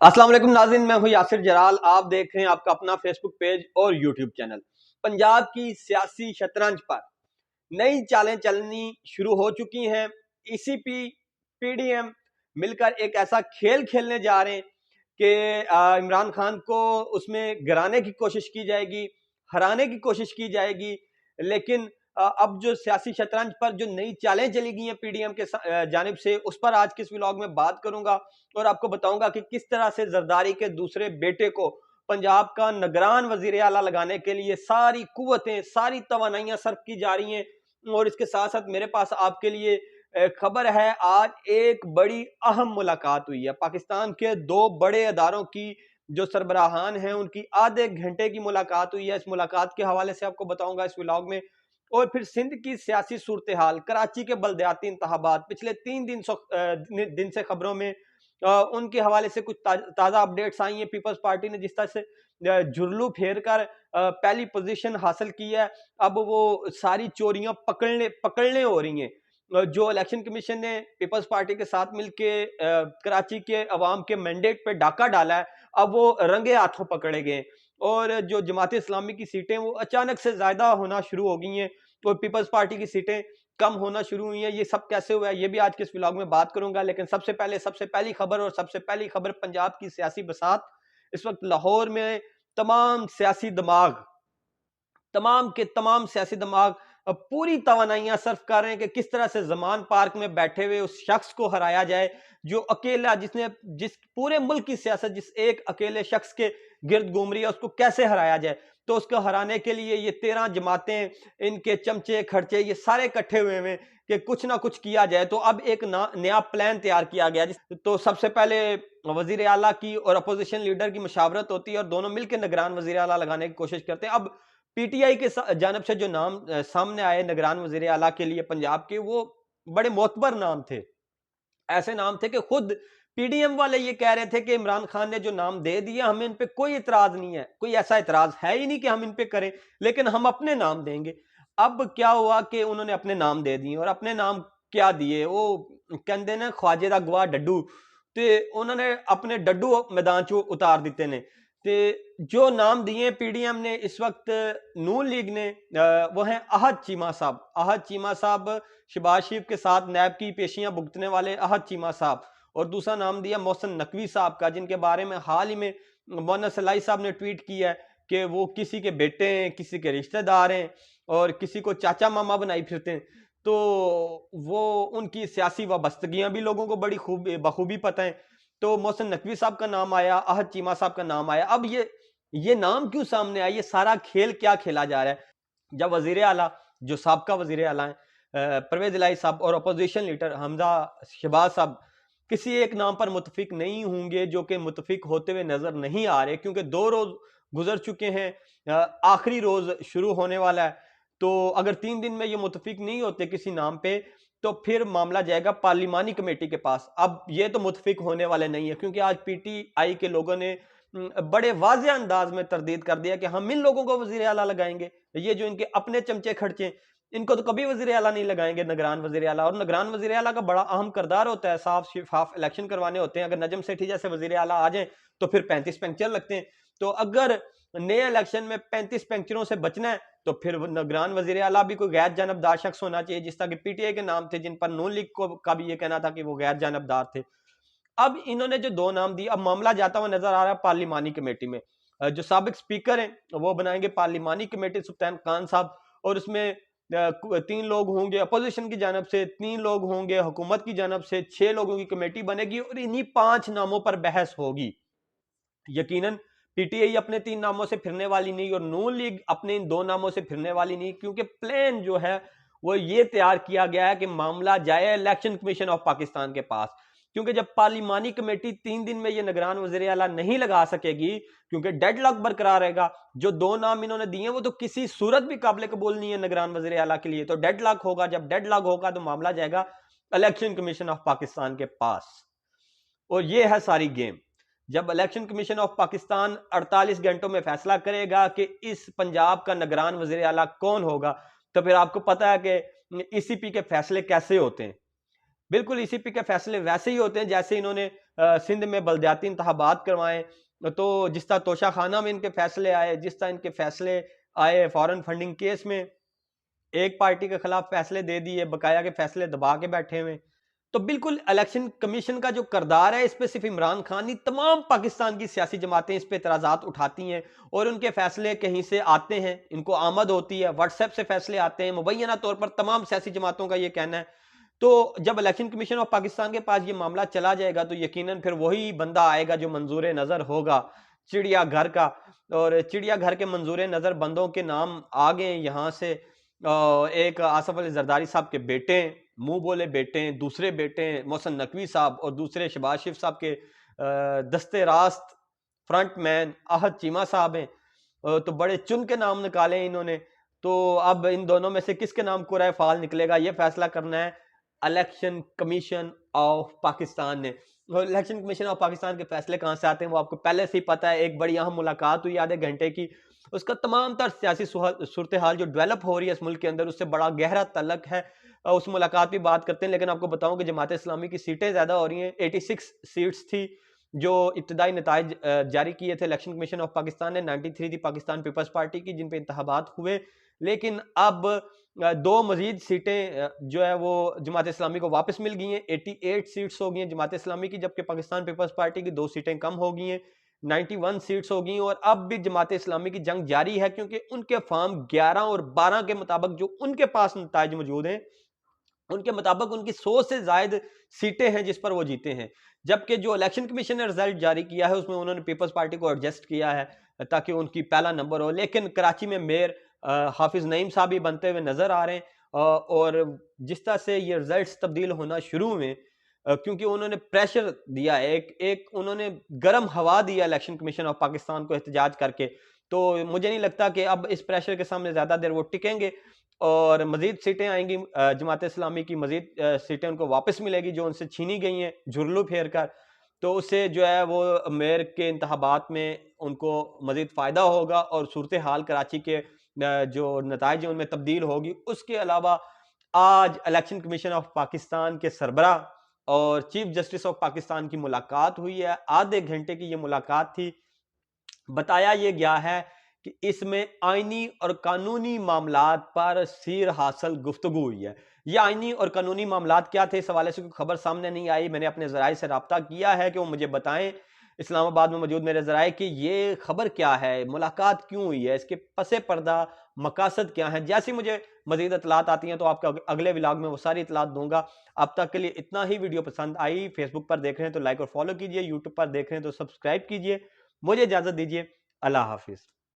अस्सलाम वालेकुम नाज़रीन, मैं हूं यासिर जलाल। आप देख रहे हैं आपका अपना फेसबुक पेज और यूट्यूब चैनल। पंजाब की सियासी शतरंज पर नई चालें चलनी शुरू हो चुकी हैं। ईसीपी, पीडीएम मिलकर एक ऐसा खेल खेलने जा रहे हैं कि इमरान खान को उसमें गिराने की कोशिश की जाएगी, हराने की कोशिश की जाएगी। लेकिन अब जो सियासी शतरंज पर जो नई चालें चली गई हैं पीडीएम के जानिब से, उस पर आज के इस व्लॉग में बात करूंगा और आपको बताऊंगा कि किस तरह से जरदारी के दूसरे बेटे को पंजाब का निगरान वजीर आला लगाने के लिए सारी कुव्वतें, सारी तवानाइयां सर्फ की जा रही हैं। और इसके साथ साथ मेरे पास आपके लिए खबर है। आज एक बड़ी अहम मुलाकात हुई है। पाकिस्तान के दो बड़े अदारों की जो सरबराहान हैं उनकी आधे घंटे की मुलाकात हुई है। इस मुलाकात के हवाले से आपको बताऊंगा इस व्लॉग में। और फिर सिंध की सियासी सूरत हाल, कराची के बलदियाती इंतखाबात, पिछले 3 दिन से खबरों में उनके हवाले से कुछ ताज़ा अपडेट्स आई हैं। पीपल्स पार्टी ने जिस तरह से जुर्लू फेर कर पहली पोजीशन हासिल की है, अब वो सारी चोरियां पकड़ने हो रही हैं। जो इलेक्शन कमीशन ने पीपल्स पार्टी के साथ मिलके कराची के अवाम के मैंडेट पे डाका डाला है, अब वो रंगे हाथों पकड़े गए। और जो जमात इस्लामी की सीटें वो अचानक से ज्यादा होना शुरू हो गई हैं और पीपल्स पार्टी की सीटें कम होना शुरू हुई है। ये सब कैसे हुआ है ये भी आज के इस व्लॉग में बात करूंगा। लेकिन सबसे पहली खबर, और सबसे पहली खबर पंजाब की सियासी बसात। इस वक्त लाहौर में तमाम सियासी दिमाग, तमाम के तमाम सियासी दिमाग पूरी तवानाइयां सर्फ कर रहे हैं कि किस तरह से जमान पार्क में बैठे हुए उस शख्स को हराया जाए जो अकेला, जिस पूरे मुल्क की सियासत जिस एक अकेले शख्स के गिर्द घूम रही है, उसको कैसे हराया जाए। तो उसको हराने के लिए ये 13 जमातें, इनके चमचे खर्चे, ये सारे इकट्ठे हुए हैं कि कुछ ना कुछ किया जाए। तो अब एक नया प्लान तैयार किया गया। तो सबसे पहले वजीर आला की और अपोजिशन लीडर की मुशावरत होती है और दोनों मिलकर निगरान वजीर आला लगाने की कोशिश करते हैं। अब पीटीआई के जानब से जो नाम सामने आए निगरान वजीर आला के लिए पंजाब के, वो बड़े मोतबर नाम थे। ऐसे नाम थे कि खुद पीडीएम वाले ये कह रहे थे कि इमरान खान ने जो नाम दे दिया, हमें इन पे कोई इतराज नहीं है, कोई ऐसा इतराज है ही नहीं कि हम इन पे करें, लेकिन हम अपने नाम देंगे। अब क्या हुआ कि उन्होंने अपने नाम दे दिए। और अपने नाम क्या दिए, वो कहते ना ख्वाजे दा गवाह डड्डू, ते उन्होंने अपने डड्डू मैदान चो उतार दिते ने। ते जो नाम दिए पीडीएम ने इस वक्त, नून लीग ने, वो हैं अहद चीमा साहब। अहद चीमा साहब शहबाज शरीफ के साथ नैब की पेशियां भुगतने वाले अहद चीमा साहब। और दूसरा नाम दिया मोहसिन नकवी साहब का, जिनके बारे में हाल ही में मौलाना सलाई साहब ने ट्वीट किया है कि वो किसी के बेटे हैं, किसी के रिश्तेदार हैं और किसी को चाचा मामा बनाई फिरते हैं। तो वो उनकी सियासी वाबस्तगियां भी लोगों को बड़ी बखूबी पता है। तो मोहसिन नकवी साहब का नाम आया, अहद चीमा साहब का नाम आया। अब ये नाम क्यों सामने आया, ये सारा खेल क्या खेला जा रहा है। जब वजीर आला, जो साबका वजीर आला है परवेज इलाही साहब, और अपोजिशन लीडर हमजा शहबाज साहब किसी एक नाम पर मुतफिक नहीं होंगे, जो कि मुतफिक होते हुए नजर नहीं आ रहे, क्योंकि 2 रोज गुजर चुके हैं, आखिरी रोज शुरू होने वाला है। तो अगर 3 दिन में ये मुतफिक नहीं होते किसी नाम पे, तो फिर मामला जाएगा पार्लिमानी कमेटी के पास। अब ये तो मुतफिक होने वाले नहीं है, क्योंकि आज पीटीआई के लोगों ने बड़े वाज़ेह अंदाज में तरदीद कर दिया कि हम इन लोगों को वजीर आला लगाएंगे। ये जो इनके अपने चमचे खर्चे, इनको तो कभी वजीर आला नहीं लगाएंगे, निगरान वजीर आला। और निगरान वजीर आला का बड़ा अहम किरदार होता है, साफ शिफाफ इलेक्शन करवाने होते हैं। अगर नजम सेठी जैसे वजीर आला आ जाए तो फिर 35 पंक्चर लगते हैं। तो अगर नए इलेक्शन में 35 पंक्चरों से बचना है तो फिर निगरान वजीर आला भी कोई गैर जानबदार शख्स होना चाहिए, जिस तरह के पीटीआई के नाम थे जिन पर नून लीग को का भी ये कहना था कि वो गैर जानबदार थे। अब इन्होंने जो 2 नाम दिए, अब मामला जाता हुआ नजर आ रहा है पार्लिमानी कमेटी में। जो साबिक स्पीकर हैं वो बनाएंगे पार्लिमानी कमेटी, सुल्तान खान साहब। और उसमें 3 लोग होंगे अपोजिशन की जानब से, 3 लोग होंगे हुकूमत की जानब से, 6 लोगों की कमेटी बनेगी और इन्हीं 5 नामों पर बहस होगी। यकीनन पीटीआई अपने 3 नामों से फिरने वाली नहीं और नून लीग अपने इन 2 नामों से फिरने वाली नहीं, क्योंकि प्लान जो है वो ये तैयार किया गया है कि मामला जाए इलेक्शन कमीशन ऑफ पाकिस्तान के पास। क्योंकि जब पार्लिमानी कमेटी 3 दिन में ये निगरान वजीर आला नहीं लगा सकेगी, क्योंकि डेडलॉक बरकरार रहेगा। जो 2 नाम इन्होंने दिए वो तो किसी सूरत भी काबिल कबूल नहीं है निगरान वजीर आला के लिए, तो डेडलॉक होगा। जब डेडलॉक होगा तो मामला जाएगा इलेक्शन कमीशन ऑफ पाकिस्तान के पास। और ये है सारी गेम। जब इलेक्शन कमीशन ऑफ पाकिस्तान 48 घंटों में फैसला करेगा कि इस पंजाब का निगरान वजीर आला कौन होगा, तो फिर आपको पता है कि ईसीपी के फैसले कैसे होते हैं। बिल्कुल ईसीपी के फैसले वैसे ही होते हैं जैसे इन्होंने सिंध में बलदियाती इंतखाबात करवाए, तो जिस तरह तोशा खाना में इनके फैसले आए, जिस तरह इनके फैसले आए फॉरेन फंडिंग केस में, एक पार्टी के खिलाफ फैसले दे दिए, बकाया के फैसले दबा के बैठे हुए। तो बिल्कुल इलेक्शन कमीशन का जो करदार है इस पे सिर्फ इमरान खान नहीं, तमाम पाकिस्तान की सियासी जमातें इस पे एतराजात उठाती हैं और उनके फैसले कहीं से आते हैं, इनको आमद होती है, व्हाट्सएप से फैसले आते हैं, मुबैना तौर पर तमाम सियासी जमातों का ये कहना है। तो जब इलेक्शन कमीशन ऑफ पाकिस्तान के पास ये मामला चला जाएगा तो यकीनन फिर वही बंदा आएगा जो मंजूर नजर होगा चिड़ियाघर का, और चिड़ियाघर के मंजूर नजर बंदों के नाम आ गए यहाँ से। एक आसफ अली जरदारी साहब के बेटे, मुंह बोले बेटे, दूसरे बेटे मोहसन नकवी साहब और दूसरे शहबाज शरीफ साहब के दस्ते रास्त फ्रंट मैन आहद चीमा साहब हैं। तो बड़े चुन के नाम निकाले इन्होंने। तो अब इन दोनों में से किसके नाम कुराए फाल निकलेगा ये फैसला करना है इलेक्शन कमीशन ऑफ पाकिस्तान ने। इलेक्शन कमीशन ऑफ पाकिस्तान के फैसले कहां से आते हैं वो आपको पहले से ही पता है। एक बड़ी अहम मुलाकात हुई आधे घंटे की, उसका तमाम तर सियासी सूरत हाल जो डेवलप हो रही है इस मुल्क के अंदर उससे बड़ा गहरा तल्लक है। उस मुलाकात की बात करते हैं, लेकिन आपको बताऊं कि जमात इस्लामी की सीटें ज्यादा हो रही हैं। 86 सीट्स थी जो इब्तदाई नताइज जारी किए थे इलेक्शन कमीशन ऑफ पाकिस्तान ने। 93 थी पाकिस्तान पीपल्स पार्टी की जिन पे इंतखाबात हुए, लेकिन अब दो मजीद सीटें जो है वो जमात इस्लामी को वापस मिल गई हैं। 88 सीट्स हो गई हैं जमात इस्लामी की, जबकि पाकिस्तान पीपल्स पार्टी की 2 सीटें कम हो गई हैं, 91 सीट्स हो गई। और अब भी जमात इस्लामी की जंग जारी है क्योंकि उनके फार्म 11 और 12 के मुताबिक जो उनके पास नताइज मौजूद हैं उनके मुताबिक उनकी 100 से ज्यादा सीटें हैं जिस पर वो जीते हैं। जबकि जो इलेक्शन कमीशन ने रिजल्ट जारी किया है उसमें उन्होंने पीपल्स पार्टी को एडजस्ट किया है ताकि उनकी पहला नंबर हो। लेकिन कराची में मेयर हाफिज नईम साहब भी बनते हुए नजर आ रहे हैं। और जिस तरह से ये रिजल्ट्स तब्दील होना शुरू हुए क्योंकि उन्होंने प्रेशर दिया, एक उन्होंने गर्म हवा दिया इलेक्शन कमीशन ऑफ पाकिस्तान को एहतजाज करके, तो मुझे नहीं लगता कि अब इस प्रेशर के सामने ज्यादा देर वो टिकेंगे और मजीद सीटें आएंगी। जमात इस्लामी की मजीद सीटें उनको वापस मिलेगी जो उनसे छीनी गई हैं झुरलू फेर कर। तो उससे जो है वो मेयर के इंतखाबात में उनको मजीद फ़ायदा होगा और सूरत हाल कराची के जो नताइज उनमें तब्दील होगी। उसके अलावा आज इलेक्शन कमीशन ऑफ पाकिस्तान के सरबरा और चीफ जस्टिस ऑफ पाकिस्तान की मुलाकात हुई है। आधे घंटे की ये मुलाकात थी। बताया ये गया है कि इसमें आईनी और कानूनी मामलात पर सीर हासिल गुफ्तगू हुई है। ये आईनी और कानूनी मामलात क्या थे इस हवाले से कोई खबर सामने नहीं आई। मैंने अपने ज़राए से रब्ता किया है कि वो मुझे बताएं, इस्लामाबाद में मौजूद मेरे ज़राए, कि ये खबर क्या है, मुलाकात क्यों हुई है, इसके पसे पर्दा मकासद क्या है। जैसी मुझे मजीद इतलात आती हैं तो आपका अगले व्लॉग में वो सारी इतलात दूंगा। अब तक के लिए इतना ही। वीडियो पसंद आई, फेसबुक पर देख रहे हैं तो लाइक और फॉलो कीजिए, यूट्यूब पर देख रहे हैं तो सब्सक्राइब कीजिए। मुझे इजाज़त दीजिए। अल्लाह हाफिज़।